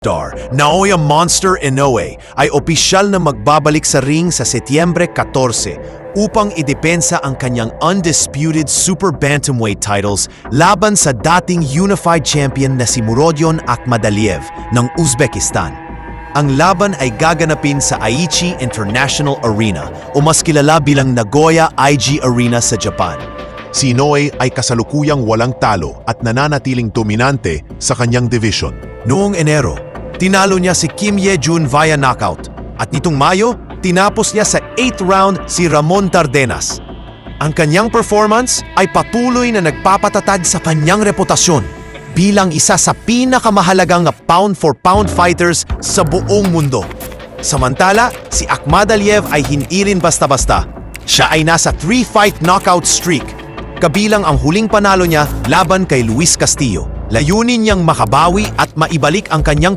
star Naoya Monster Inoue ay opisyal na magbabalik sa ring sa Setyembre 14 upang idepensa ang kanyang undisputed super bantamweight titles laban sa dating unified champion na si Murodjon Akhmadaliev ng Uzbekistan. Ang laban ay gaganapin sa Aichi International Arena o mas kilala bilang Nagoya IG Arena sa Japan. Si Inoue ay kasalukuyang walang talo at nananatiling dominante sa kanyang division. Noong Enero, tinalo niya si Kim Ye-jun via knockout at nitong Mayo, tinapos niya sa 8th round si Ramon Tardenas. Ang kanyang performance ay patuloy na nagpapatatag sa kanyang reputasyon bilang isa sa pinakamahalagang pound-for-pound fighters sa buong mundo. Samantala, si Akhmadaliev ay hindi rin basta-basta. Siya ay nasa 3-fight knockout streak, kabilang ang huling panalo niya laban kay Luis Castillo. Layunin niyang makabawi at maibalik ang kanyang